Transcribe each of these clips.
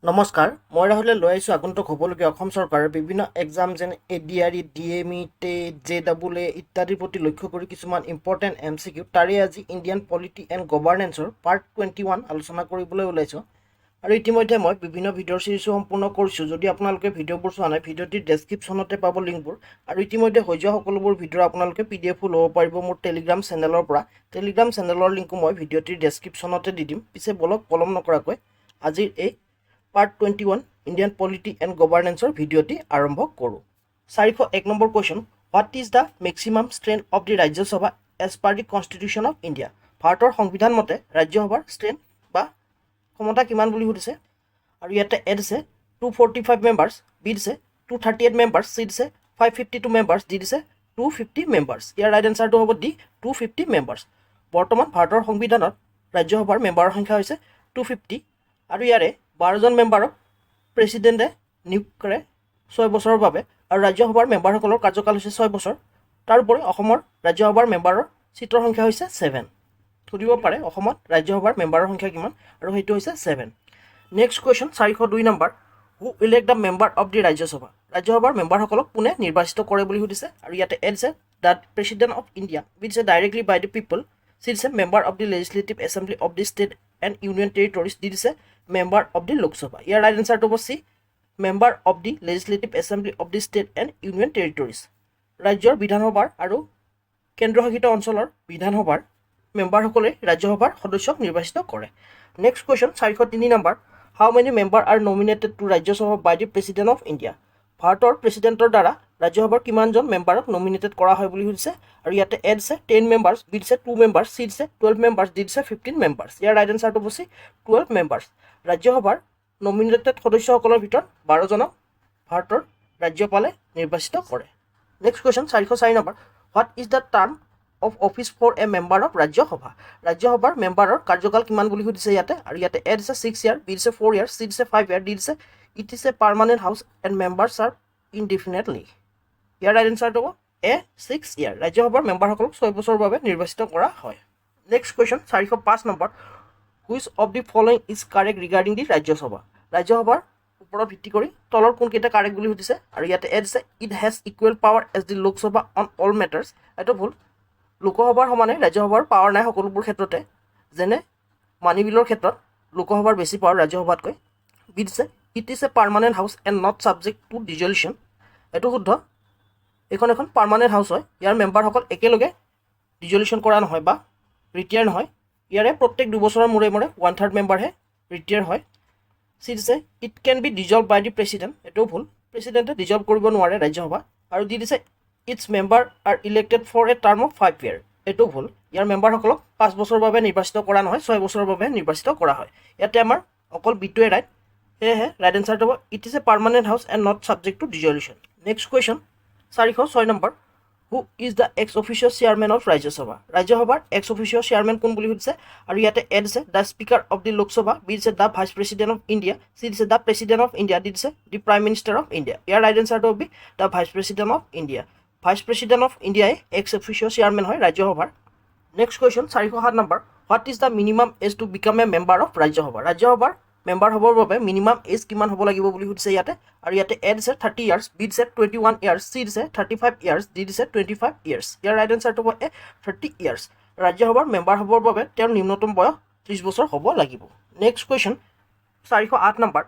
নমস্কাৰ, মই ৰাহুলে লৈ আহিছোঁ আগন্তুক হ'বলগীয়া অসম চৰকাৰৰ বিভিন্ন এক্সাম যেনে ADRE, DME, TET, JEE ইত্যাদিৰ প্ৰতি লক্ষ্য কৰি কিছুমান ইম্পৰ্টেণ্ট MCQ তাৰে আজি ইণ্ডিয়ান পলিটি এণ্ড গভাৰ্নেন্সৰ পাৰ্ট 21 আলোচনা কৰিবলৈ ওলাইছোঁ। আৰু ইতিমধ্যে মই বিভিন্ন ভিডিঅ'ৰ চিৰিজো সম্পূৰ্ণ কৰিছোঁ। যদি আপোনালোকে ভিডিঅ'বোৰ চোৱা নাই, ভিডিঅ'টিৰ ডেছক্ৰিপশ্যনতে পাব লিংকবোৰ। আৰু ইতিমধ্যে হৈ যোৱা সকলোবোৰ ভিডিঅ'ৰ আপোনালোকে PDF ল'ব পাৰিব মোৰ টেলিগ্ৰাম চেনেলৰ পৰা। টেলিগ্ৰাম চেনেলৰ লিংকো মই ভিডিঅ'টিৰ ডেছক্ৰিপশ্যনতে দি দিম। পিছে বলক পলম নকৰাকৈ আজিৰ এই পাৰ্ট 21 ইণ্ডিয়ান পলিটি এণ্ড গভাৰ্নেন্সৰ ভিডিঅ'টি আৰম্ভ কৰোঁ। 401 number question, what is the maximum strength of the Rajya Sabha as per the constitution of India? ভাৰতৰ সংবিধান মতে ৰাজ্যসভাৰ ষ্ট্ৰেংথ বা ক্ষমতা কিমান বুলি সুধিছে। আৰু ইয়াতে এ দিছে 245 মেম্বাৰ্ছ, বি দিছে 238 মেম্বাৰ্ছ, চি দিছে 552 মেম্বাৰ্ছ, ডি দিছে 250 মেম্বাৰ্ছ। ইয়াৰ ৰাইট এনচাৰটো হ'ব ডি 250 মেম্বাৰ্ছ। বৰ্তমান ভাৰতৰ সংবিধানত ৰাজ্যসভাৰ মেম্বাৰৰ সংখ্যা হৈছে 250 আৰু ইয়াৰে 12জন মেম্বাৰক প্ৰেছিডেণ্টে নিয়োগ কৰে 6 বছৰৰ বাবে। আৰু ৰাজ্যসভাৰ মেম্বাৰসকলৰ কাৰ্যকাল হৈছে 6 বছৰ। তাৰোপৰি অসমৰ ৰাজ্যসভাৰ মেম্বাৰৰ চিটৰ সংখ্যা হৈছে 7। সুধিব পাৰে অসমত ৰাজ্যসভাৰ মেম্বাৰৰ সংখ্যা কিমান, আৰু সেইটো হৈছে 7। Next question 402 number, who elect the member of the Rajya Sabha? ৰাজ্যসভাৰ মেম্বাৰসকলক কোনে নিৰ্বাচিত কৰে বুলি সুধিছে। আৰু ইয়াতে এ দিছে the president of India, B দিছে directly by the people, C দিছে member of the legislative assembly of the state and union territories, D দিছে মেম্বাৰ অফ দি লোকসভা। ইয়াৰ ৰাইট এনচাৰটো হ'ব C, member of the legislative assembly of the state and union territories. ৰাজ্যৰ বিধানসভাৰ আৰু কেন্দ্ৰশাসিত অঞ্চলৰ বিধানসভাৰ মেম্বাৰসকলে ৰাজ্যসভাৰ সদস্যক নিৰ্বাচিত কৰে। Next question 403 number, how many member are nominated to Rajya Sabha by the president of India? ভাৰতৰ প্ৰেছিডেণ্টৰ দ্বাৰা ৰাজ্যসভাৰ কিমানজন মেম্বাৰক নমিনেটেড কৰা হয় বুলি সুধিছে। আৰু ইয়াতে এ দিছে 10 মেম্বাৰ্ছ, বি দিছে 2 মেম্বাৰ্ছ, চি দিছে 12 মেম্বাৰ্ছ, ডি দিছে 15 মেম্বাৰ্ছ। ইয়াৰ ৰাইট এনচাৰটো হ'ব চি 12 মেম্বাৰ্ছ। ৰাজ্যসভাৰ নমিনেটেড সদস্যসকলৰ ভিতৰত 12জনক ভাৰতৰ ৰাজ্যপালে নিৰ্বাচিত কৰে। Next question 404 number, what is the term of office for a member of Rajya Sabha? ৰাজ্যসভাৰ মেম্বাৰৰ কাৰ্যকাল কিমান বুলি সুধিছে ইয়াতে। আৰু ইয়াতে এ দিছে 6 ইয়াৰ, বি দিছে 4 ইয়াৰ, চি দিছে 5 ইয়াৰ, ডি দিছে it is a permanent house and member serve indefinitely. ইয়াৰ ৰাইট এনচাৰটো হ'ব এ 6 ইয়াৰ। ৰাজ্যসভাৰ মেম্বাৰসকলক 6 বছৰৰ বাবে নিৰ্বাচিত কৰা হয়। Next question 405 number, which of the following is correct regarding the Rajya Sabha? ৰাজ্যসভাৰ ওপৰত ভিত্তি কৰি তলৰ কোনকেইটা কাৰেক্ট বুলি সুধিছে। আৰু ইয়াতে এ দিছে it has equal power as the Lok Sabha on all matters. এইটো ভুল। লোকসভাৰ সমানে ৰাজ্যসভাৰ পাৱাৰ নাই সকলোবোৰ ক্ষেত্ৰতে, যেনে মানি বিলৰ ক্ষেত্ৰত লোকসভাৰ বেছি পাৱাৰ ৰাজ্যসভাতকৈ। বি দিছে it is a permanent house and not subject to dissolution. এইটো শুদ্ধ। এইখন এখন পাৰ্মানেণ্ট হাউচ হয়, ইয়াৰ মেম্বাৰসকল একেলগে ডিজলিউশ্যন কৰা নহয় বা ৰিটায়াৰ নহয়। ইয়াৰে প্ৰত্যেক 2 বছৰৰ মূৰে মূৰে 1/3 মেম্বাৰহে ৰিটায়াৰ হয়। চি দিছে it can be dissolved by the president. এইটোও ভুল, প্ৰেছিডেণ্টে ডিজলভ কৰিব নোৱাৰে ৰাজ্যসভা। আৰু দি দিছে its member are elected for a term of 5 year. এইটো ভুল, ইয়াৰ মেম্বাৰসকলক 5 বছৰৰ বাবে নিৰ্বাচিত কৰা নহয়, 6 বছৰৰ বাবে নিৰ্বাচিত কৰা হয়। ইয়াতে আমাৰ অকল বিটোৱে ৰাইট, সেয়েহে ৰাইট এনচাৰটো হ'ব it is a permanent house and not subject to dissolution. Next question 406 number, who is the ex officio chairman of Rajya Sabha? ৰাজ্যসভাৰ এক্স অফিচিয়েল চেয়াৰমেন কোন বুলি সুধিছে। আৰু ইয়াতে এ দিছে the speaker of the Lok Sabha, B দিছে the vice president of India, C দিছে the president of India, D দিছে the prime minister of India. ইয়াৰ ৰাইট এনচাৰটো হ'ব the vice president of India. Vice president of ইণ্ডিয়াই ex officio chairman হয় ৰাজ্যসভাৰ। Next question 407 number, what is the minimum age to become a member of Rajya Sabha? ৰাজ্যসভাৰ member হ'বৰ বাবে minimum as কিমান হ'ব লাগিব বুলি সুধিছে ইয়াতে। আৰু ইয়াতে এ দিছে 30 ইয়াৰ্ছ, বি দিছে 21 ইয়াৰ্ছ, চি দিছে 35 ইয়াৰ্ছ, ডি দিছে 25 ইয়াৰ্ছ। ইয়াৰ ৰাইট এনচাৰটো হ'ব এ 30 ইয়াৰ্ছ। ৰাজ্যসভাৰ মেম্বাৰ হ'বৰ বাবে তেওঁৰ নিম্নতম বয়স 30 বছৰ হ'ব লাগিব। Next question 408 number,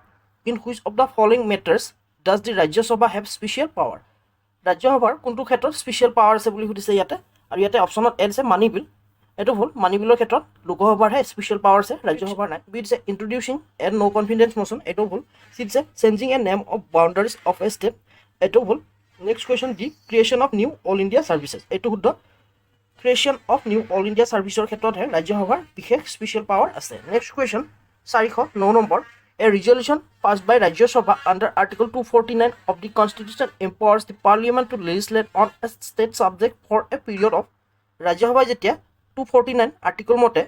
in which of the following matters does the Rajya Sabha have special power? ৰাজ্যসভাৰ কোনটো ক্ষেত্ৰত স্পেচিয়েল পাৱাৰ আছে বুলি সুধিছে ইয়াতে। আৰু ইয়াতে অপশ্যনত এ দিছে মানি বিল। এইটো ভুল, মানি বিলৰ ক্ষেত্ৰত লোকসভাৰহে স্পেচিয়েল পাৱাৰ আছে, ৰাজ্যসভাৰ নাই। বি দিছে ইন্ট্ৰডিউচিং এ ন' কনফিডেন্স মশ্যন। এইটো ভুল। চি দিছে changing a name of boundaries of a state. এইটো ভুল। Next question D, creation of new all India services. এইটো শুদ্ধ। Creation of new all India ছাৰ্ভিচৰ ক্ষেত্ৰতহে ৰাজ্যসভাৰ বিশেষ স্পেচিয়েল পাৱাৰ আছে। Next question 409 number, a resolution pass by Rajya Sabha under article 249 of the constitution empowers the parliament to legislate on a state subject for a period of. ৰাজ্যসভাই যেতিয়া 249 article মতে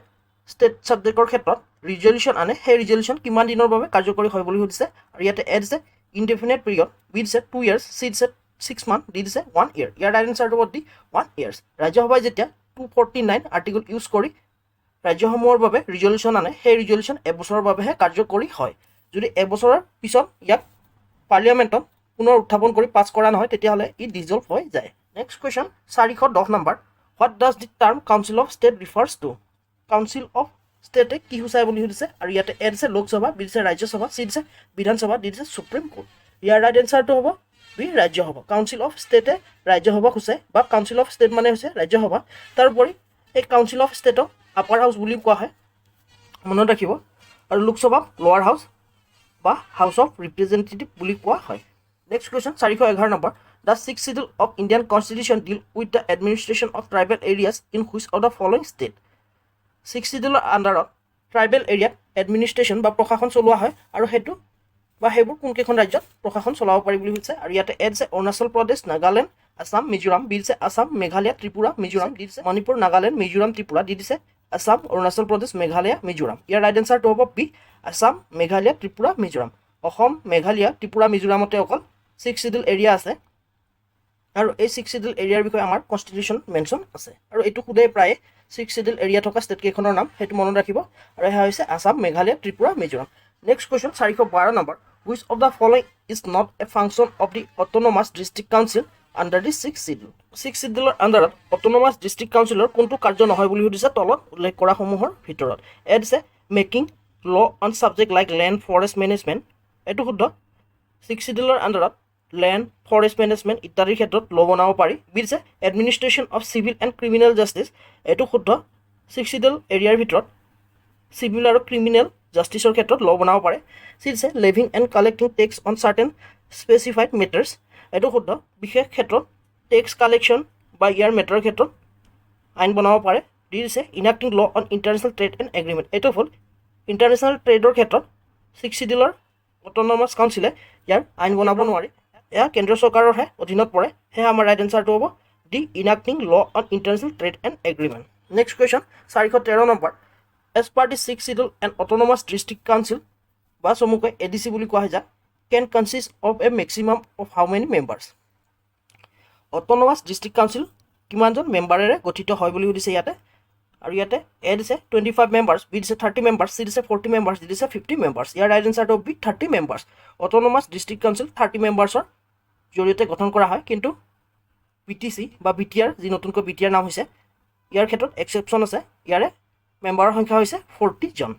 state ছাবজেক্টৰ ক্ষেত্ৰত resolution আনে, সেই ৰিজলিউশ্যন কিমান দিনৰ বাবে কাৰ্যকৰী হয় বুলি সুধিছে। আৰু ইয়াতে এ দিছে ইনডেফিনেট পিৰিয়ড, বি দিছে 2 ইয়াৰ্ছ, চি দিছে 6 মান্থ, ডি দিছে 1 ইয়াৰ। ইয়াৰ ৰাইট এনচাৰটো হ'ব ডি 1 ইয়াৰ্ছ। ৰাজ্যসভাই যেতিয়া 249 আৰ্টিকল ইউজ কৰি ৰাজ্যসমূহৰ বাবে ৰিজলিউশ্যন আনে, সেই ৰিজলিউশ্যন এবছৰৰ বাবেহে কাৰ্যকৰী হয়। যদি এবছৰৰ পিছত ইয়াক পাৰ্লিয়ামেণ্টত পুনৰ উত্থাপন কৰি পাছ কৰা নহয় তেতিয়াহ'লে ই ডিজলভ হৈ যায়। Next question 410 number, what does the term council of state refers to? Council of ষ্টেটে কি সূচায় বুলি সুধিছে, আৰু ইয়াতে এ দিছে লোকসভা, বি দিছে ৰাজ্যসভা, চি দিছে বিধানসভা, ডি দিছে সুপ্ৰিম কোৰ্ট। ইয়াৰ ৰাইট এনচাৰটো হ'ব বি ৰাজ্যসভা। কাউন্সিল অফ ষ্টেটে ৰাজ্যসভা সূচায় বা কাউন্সিল অফ ষ্টেট মানে হৈছে ৰাজ্যসভা। তাৰোপৰি এই কাউন্সিল অফ ষ্টেটক আপাৰ হাউচ বুলি কোৱা হয়, মনত ৰাখিব, আৰু লোকসভাক লোৱাৰ হাউচ বা হাউচ অফ ৰিপ্ৰেজেণ্টেটিভ বুলি কোৱা হয়। Next question 411 number, the six schedule of Indian constitution deal with the administration of tribal areas in which of the following state? Six শিডিউলৰ আণ্ডাৰত ট্ৰাইবেল এৰিয়াত এডমিনিষ্ট্ৰেশ্যন বা প্ৰশাসন চলোৱা হয়, আৰু সেইটো বা সেইবোৰ কোনকেইখন ৰাজ্যত প্ৰশাসন চলাব পাৰি বুলি কৈছে, আৰু ইয়াতে এ দিছে অৰুণাচল প্ৰদেশ, নাগালেণ্ড, আছাম, মিজোৰাম, বি দিছে আছাম, মেঘালয়, ত্ৰিপুৰা, মিজোৰাম, ডি দিছে মণিপুৰ, নাগালেণ্ড, মিজোৰাম, ত্ৰিপুৰা, ডি দিছে আছাম, অৰুণাচল প্ৰদেশ, মেঘালয়, মিজোৰাম। ইয়াৰ ৰাইট এনচাৰটো হ'ব বি আছাম, মেঘালয়, ত্ৰিপুৰা, মিজোৰাম। অসম, মেঘালয়, ত্ৰিপুৰা, মিজোৰামতে অকল ছিক্স শিডিউল এৰিয়া আছে, আৰু এই ছিক্স শিডিউল এৰিয়াৰ বিষয়ে আমাৰ কনষ্টিটিউশ্যন মেনশ্যন আছে, আৰু এইটো খুবেই প্ৰায়ে ছিক্স শিডিউল এৰিয়া থকা ষ্টেটকেইখনৰ নাম, সেইটো মনত ৰাখিব, আৰু এয়া হৈছে Assam, Meghalaya, Tripura, Mizoram. Next question 412 number, which of the following is not a function of the autonomous district council under the six schedule? Six শিডিউলৰ আণ্ডাৰত অট'নমাছ ডিষ্ট্ৰিক্ট কাউন্সিলৰ কোনটো কাৰ্য নহয় বুলি সুধিছে তলত উল্লেখ কৰাসমূহৰ ভিতৰত? এ দিছে making law on subject like land forest management, এইটো শুদ্ধ। ছিক্স শিডিউলৰ আণ্ডাৰত লেণ্ড ফৰেষ্ট মেনেজমেণ্ট ইত্যাদিৰ ক্ষেত্ৰত ল বনাব পাৰি। বি দিছে administration of civil and criminal justice, এইটো শুদ্ধ। ছিক্স শিডিউল এৰিয়াৰ ভিতৰত চিভিল আৰু ক্ৰিমিনেল জাষ্টিছৰ ক্ষেত্ৰত ল বনাব পাৰে। চি দিছে levying and collecting tax on certain specified matters, এইটো শুদ্ধ। বিশেষ ক্ষেত্ৰত টেক্স কালেকশ্যন বা ইয়াৰ মেটাৰৰ ক্ষেত্ৰত আইন বনাব পাৰে। ডি দিছে enacting law on international trade and agreement, এইটো হ'ল ইণ্টাৰনেশ্যনেল ট্ৰেডৰ ক্ষেত্ৰত ছিক্স শিডিউলৰ অট'নমাছ কাউন্সিলে ইয়াৰ আইন বনাব নোৱাৰে, এয়া কেন্দ্ৰীয় চৰকাৰৰহে অধীনত পৰে। সেয়া আমাৰ ৰাইট এনচাৰটো হ'ব D enacting law on international trade and agreement. Next question 413 number, as per the six schedule and autonomous district council বা চমুকৈ ADC বুলি কোৱা হয় যাক, can consist of a maximum of how many members? Autonomous district council কিমানজন মেম্বাৰেৰে গঠিত হয় বুলি সুধিছে ইয়াতে, আৰু ইয়াতে এ দিছে 25 মেম্বাৰ্ছ, বি দিছে 30 মেম্বাৰ্ছ, চি দিছে 40 মেম্বাৰ্ছ, ডি দিছে 50 মেম্বাৰ্ছ। ইয়াৰ ৰাইট এনচাৰটো B 30 members. Autonomous district council 30 মেম্বাৰ্ছৰ জৰিয়তে গঠন কৰা হয়, কিন্তু BTC বা BTR, যি নতুনকৈ BTR নাম হৈছে, ইয়াৰ ক্ষেত্ৰত এক্সেপশ্যন আছে, ইয়াৰে মেম্বাৰৰ সংখ্যা হৈছে 40 জন।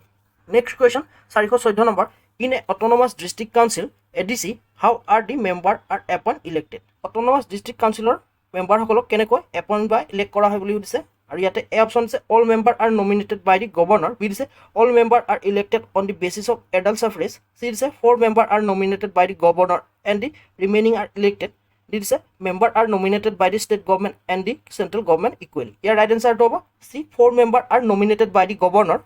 Next question 414 number, in a autonomous district council ADC how are the member are appoint elected? Autonomous district কাউন্সিলৰ মেম্বাৰসকলক কেনেকৈ এপইণ্ট বা ইলেক্ট কৰা হয় বুলি সুধিছে, আৰু ইয়াতে এ অপশ্যন আছে all member are nominated by the governor, B দিছে all member are elected on the basis of adult suffrage, C দিছে 4 member are nominated by the governor and the remaining are elected, D দিছে member are nominated by the state government and the central government equally. ইয়াৰ right এনচাৰটো হ'ব C 4 member are nominated by the governor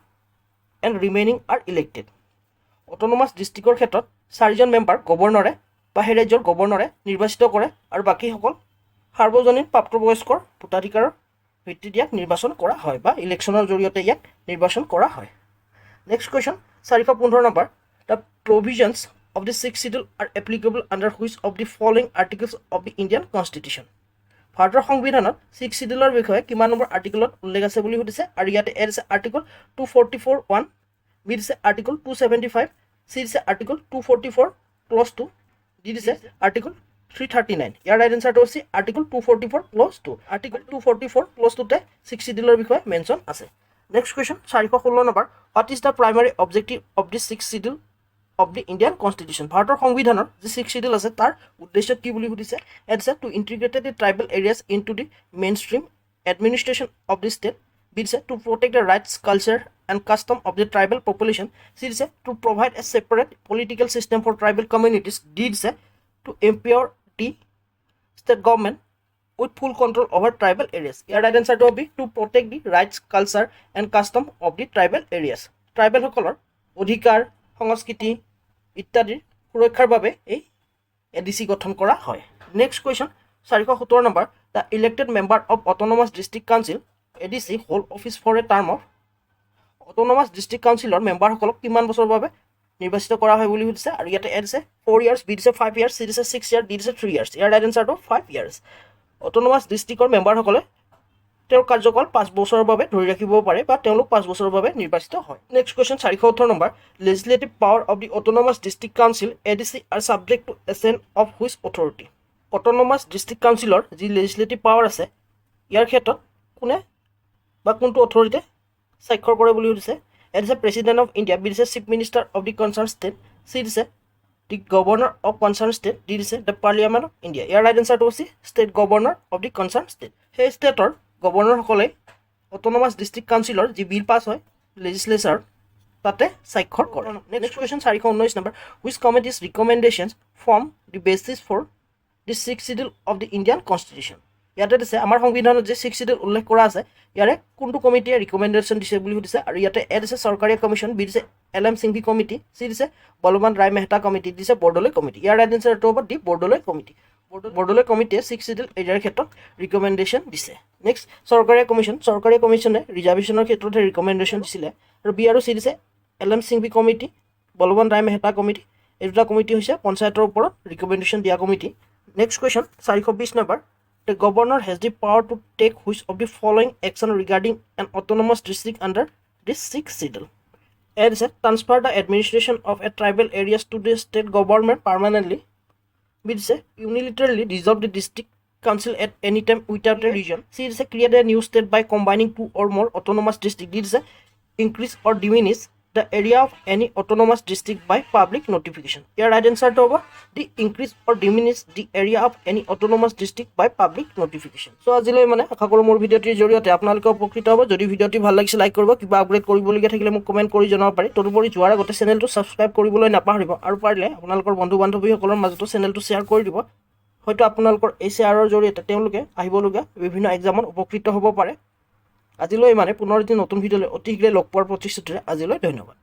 and remaining are elected. Autonomous ডিষ্ট্ৰিক্টৰ ক্ষেত্ৰত 4জন member গভৰ্ণৰে বা সেই ৰাজ্যৰ গভৰ্ণৰে নিৰ্বাচিত কৰে, আৰু বাকীসকল সাৰ্বজনীন প্ৰাপ্তবয়স্কৰ ভোটাধিকাৰৰ ভিত্তিত ইয়াক নিৰ্বাচন কৰা হয় বা ইলেকশ্যনৰ জৰিয়তে ইয়াক নিৰ্বাচন কৰা হয়। Next question 415 number, the provisions of the six schedule are applicable under which of the following articles of the Indian constitution? ভাৰতৰ সংবিধানত ছিক্স শিডিউলৰ বিষয়ে কিমান নম্বৰ আৰ্টিকলত উল্লেখ আছে বুলি সুধিছে, আৰু ইয়াতে এ দিছে আৰ্টিকল 244(1), বি দিছে আৰ্টিকল 275, চি দিছে আৰ্টিকল 244 ক্লজ 2, ডি দিছে আৰ্টিকল 339। ইয়াৰ ৰাইট এনচাৰটো হৈছে আৰ্টিকল 244 ক্লজ 2। আৰ্টিকল 244 ক্লজ 2তে ছিক্স শিডিউলৰ বিষয়ে মেনশ্যন আছে। Next question 416 number, what is the primary objective of the six schedule of the Indian constitution? ভাৰতৰ সংবিধানৰ যি ছিক্স শিডিউল আছে তাৰ উদ্দেশ্য কি বুলি সুধিছে, A to integrated the tribal areas into the mainstream administration of the state, B দিছে to protect the rights culture and custom of the tribal population, C দিছে to provide a separate political system for tribal communities, D দিছে to empower the state government with full control over tribal areas. ইয়াৰ right এনচাৰটো হ'ব to protect the rights culture and custom of the tribal areas. ট্ৰাইবেলসকলৰ অধিকাৰ, সংস্কৃতি ইত্যাদিৰ সুৰক্ষাৰ বাবে এই ADC গঠন কৰা হয়। Next question 417 number, the elected member of autonomous district council ADC hold office for a term of? Autonomous district কাউন্সিলৰ মেম্বাৰসকলক কিমান বছৰৰ বাবে নিৰ্বাচিত কৰা হয় বুলি সুধিছে, আৰু ইয়াতে এ দিছে 4 ইয়াৰ্ছ, বি দিছে 5 ইয়াৰ্ছ, চি দিছে 6 ইয়াৰ্ছ, ডি দিছে 3 ইয়াৰ্ছ। ইয়াৰ ৰাইট এনচাৰটো 5 ইয়াৰ্ছ। অট'নমাছ ডিষ্ট্ৰিক্টৰ মেম্বাৰসকলে তেওঁৰ কাৰ্যকাল 5 বছৰৰ বাবে ধৰি ৰাখিব পাৰে বা তেওঁলোক 5 বছৰৰ বাবে নিৰ্বাচিত হয়। Next question 418 number legislative power of the autonomous district council ADC are subject to assent of which authority. Autonomous district কাউন্সিলৰ যি লেজিসলেটিভ পাৱাৰ আছে ইয়াৰ ক্ষেত্ৰত কোনে বা কোনটো অথৰিটিয়ে স্বাক্ষৰ কৰে বুলি সুধিছে। এ দিছে প্ৰেচিডেণ্ট অফ ইণ্ডিয়া, বি দিছে chief minister of the concerned state, C দিছে the governor of concerned state, D দিছে দ্য পাৰ্লিয়ামেণ্ট অফ ইণ্ডিয়া। ইয়াৰ ৰাইট এনচাৰটো হৈছে state governor of the concerned state. সেই ষ্টেটৰ গভৰ্ণৰসকলে অটোনমাছ ডিষ্ট্ৰিক্ট কাউন্সিলৰ যি বিল পাছ হয় লেজিসলেচাৰ তাতে স্বাক্ষৰ কৰে। Next question 419 number which committees recommendations form the basis for the 6th schedule of the Indian constitution. ইয়াতে দিছে আমাৰ সংবিধানত যে 6th শিডিউল উল্লেখ কৰা আছে ইয়াৰে কোনটো কমিটিয়ে ৰিকমেণ্ডেশ্যন দিছে বুলি সুধিছে। আৰু ইয়াতে এ দিছে চৰকাৰী কমিশ্যন, বি দিছে LM সিংভি কমিটি, চি দিছে বলৱান ৰায় মেহতা কমিটি, দিছে বৰদলৈ কমিটি। ইয়াৰ ৰাইট এনচাৰটো হ'ব দি বৰদলৈ কমিটি। বৰদলৈ কমিটিয়ে 6th শিডিউল এৰিয়াৰ ক্ষেত্ৰত ৰিকমেণ্ডেশ্যন দিছে। নেক্সট চৰকাৰী কমিশ্যনে ৰিজাৰ্ভেশ্যনৰ ক্ষেত্ৰতহে ৰিকমেণ্ডেশ্যন দিছিলে। আৰু বি আৰু চি দিছে LM সিংভি কমিটি, বলৱান ৰায় মেহতা কমিটি। এই দুটা কমিটি হৈছে পঞ্চায়তৰ ওপৰত ৰিকমেণ্ডেশ্যন দিয়া committee. Next question 420 number The governor has the power to take which of the following action regarding an autonomous district under this 6th schedule? A is transfer the administration of a tribal areas to the state government permanently. B is unilaterally dissolve the district council at any time without a reason. C is create a new state by combining 2 or more autonomous districts. D is increase or diminish the area of any autonomous district by public notification. Your right answer to the increase or diminish the area of any autonomous district by public notification. So আজিলৈ মানে আশা কৰোঁ মোৰ ভিডিঅ'টিৰ জৰিয়তে আপোনালোকে উপকৃত হ'ব। যদি ভিডিঅ'টি ভাল লাগিছে লাইক কৰিব, কিবা আপগ্ৰেড কৰিবলগীয়া থাকিলে মোক কমেণ্ট কৰি জনাব পাৰে। তদুপৰি যোৱাৰ আগতে চেনেলটো ছাবস্ক্ৰাইব কৰিবলৈ নাপাহৰিব আৰু পাৰিলে আপোনালোকৰ বন্ধু বান্ধৱীসকলৰ মাজতো চেনেলটো শ্বেয়াৰ কৰি দিব। হয়তো আপোনালোকৰ এই শ্বেয়াৰৰ জৰিয়তে তেওঁলোকে আহিবলগীয়া বিভিন্ন এক্সামত উপকৃত হ'ব পাৰে। আজিলৈ মানে পুনৰ এটি নতুন ভিডিঅ'লৈ অতি শীঘ্ৰে লগ পোৱাৰ প্ৰতিশ্ৰুতিৰে আজিলৈ ধন্যবাদ।